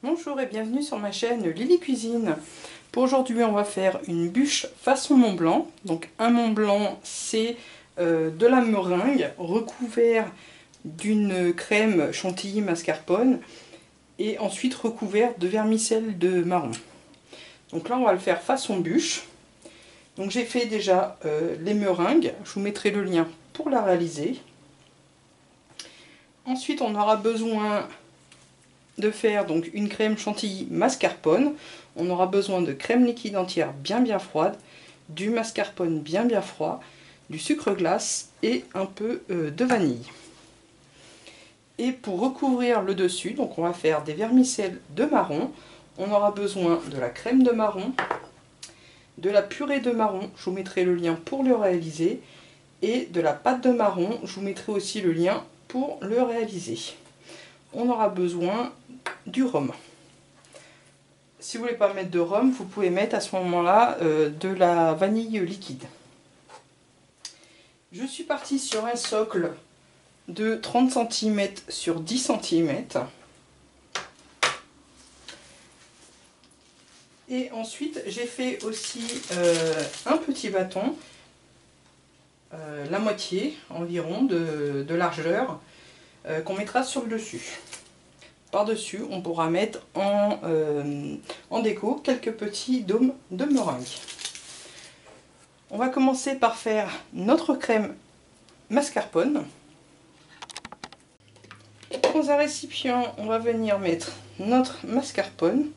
Bonjour et bienvenue sur ma chaîne Lily Cuisine. Pour aujourd'hui on va faire une bûche façon Mont Blanc. Donc un Mont Blanc c'est de la meringue recouvert d'une crème chantilly mascarpone et ensuite recouvert de vermicelle de marron. Donc là on va le faire façon bûche. Donc j'ai fait déjà les meringues, je vous mettrai le lien pour la réaliser. Ensuite on aura besoin de faire donc une crème chantilly mascarpone. On aura besoin de crème liquide entière bien froide, du mascarpone bien froid, du sucre glace et un peu de vanille. Et pour recouvrir le dessus, donc on va faire des vermicelles de marron. On aura besoin de la crème de marron, de la purée de marron, je vous mettrai le lien pour le réaliser, et de la pâte de marron, je vous mettrai aussi le lien pour le réaliser. On aura besoin du rhum. Si vous ne voulez pas mettre de rhum, vous pouvez mettre à ce moment-là de la vanille liquide. Je suis partie sur un socle de 30 cm sur 10 cm. Et ensuite, j'ai fait aussi un petit bâton, la moitié environ de largeur, qu'on mettra sur le dessus. Par-dessus, on pourra mettre en déco quelques petits dômes de meringue. On va commencer par faire notre crème mascarpone. Dans un récipient, on va venir mettre notre mascarpone.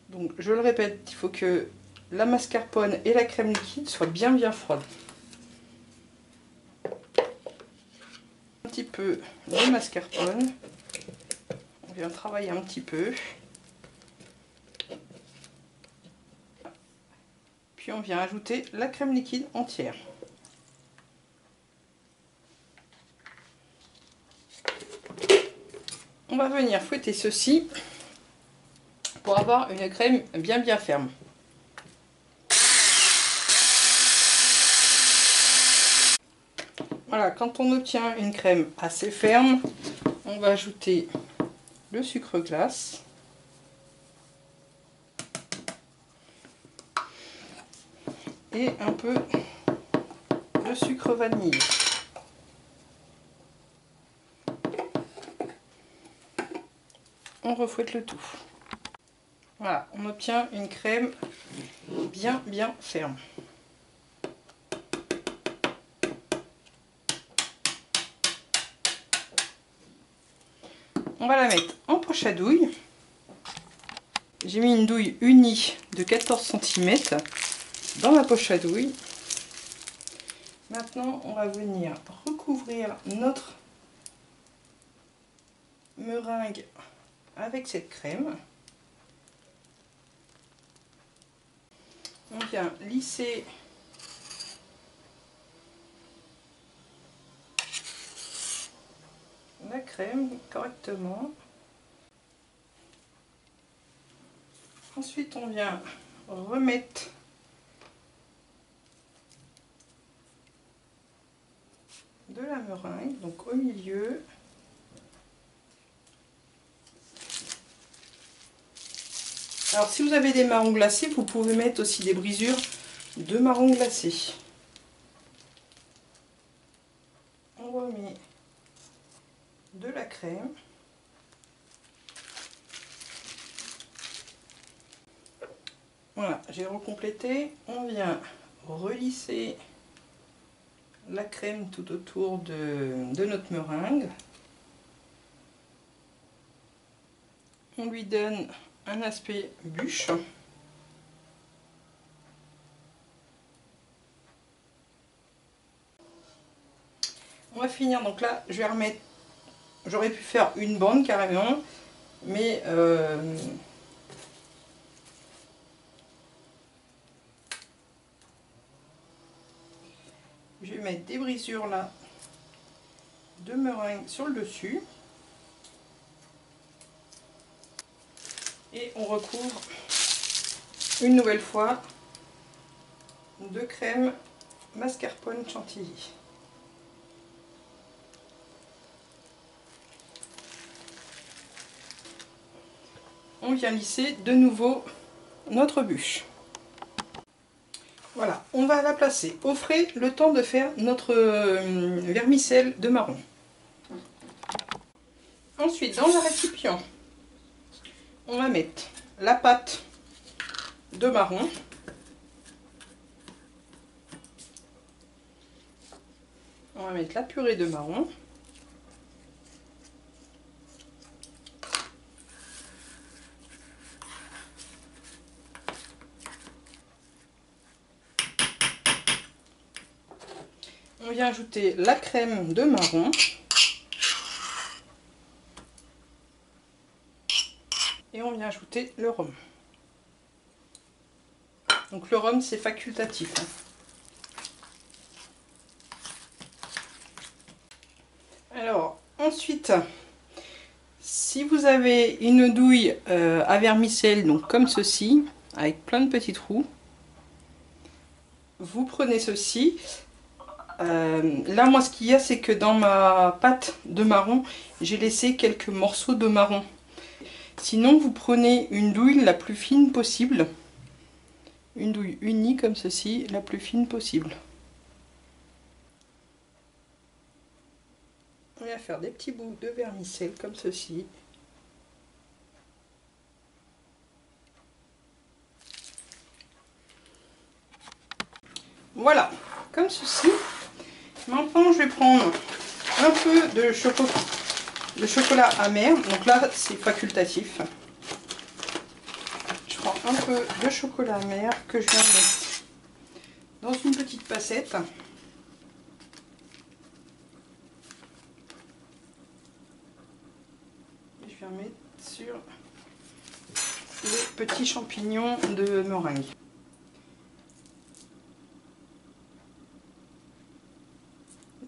Donc, je le répète, il faut que la mascarpone et la crème liquide soient bien froides. Un petit peu de mascarpone. On vient travailler un petit peu. Puis on vient ajouter la crème liquide entière. On va venir fouetter ceci pour avoir une crème bien ferme. Voilà, quand on obtient une crème assez ferme, on va ajouter le sucre glace. Et un peu de sucre vanille. On refouette le tout. Voilà, on obtient une crème bien ferme. On va la mettre en poche à douille. J'ai mis une douille unie de 14 cm dans ma poche à douille. Maintenant, on va venir recouvrir notre meringue avec cette crème. On vient lisser la crème correctement. Ensuite, on vient remettre de la meringue, donc au milieu. Alors si vous avez des marrons glacés, vous pouvez mettre aussi des brisures de marrons glacés. On remet de la crème. Voilà, j'ai recomplété. On vient relisser la crème tout autour de notre meringue. On lui donne un aspect bûche. On va finir, donc là je vais remettre, j'aurais pu faire une bande carrément, mais je vais mettre des brisures là de meringue sur le dessus. Et on recouvre une nouvelle fois de crème mascarpone chantilly. on vient lisser de nouveau notre bûche. Voilà, on va la placer au frais le temps de faire notre vermicelle de marron. Ensuite, dans le récipient, on va mettre la pâte de marron. On va mettre la purée de marron. On vient ajouter la crème de marron. Et on vient ajouter le rhum. Donc le rhum, c'est facultatif. Alors, ensuite, si vous avez une douille à vermicelle, donc comme ceci, avec plein de petits trous, vous prenez ceci. Là, moi, ce qu'il y a, c'est que dans ma pâte de marron, j'ai laissé quelques morceaux de marron. Sinon, vous prenez une douille la plus fine possible. Une douille unie comme ceci, la plus fine possible. On va faire des petits bouts de vermicelle comme ceci. Voilà, comme ceci. Maintenant, je vais prendre un peu de chocolat amer. Donc là, c'est facultatif. Je prends un peu de chocolat amer que je viens de mettre dans une petite passette. Et je viens mettre sur les petits champignons de meringue.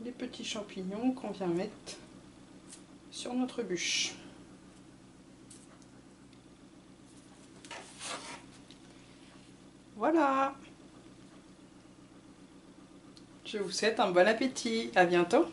Les petits champignons qu'on vient mettre sur notre bûche. Voilà. Je vous souhaite un bon appétit. À bientôt.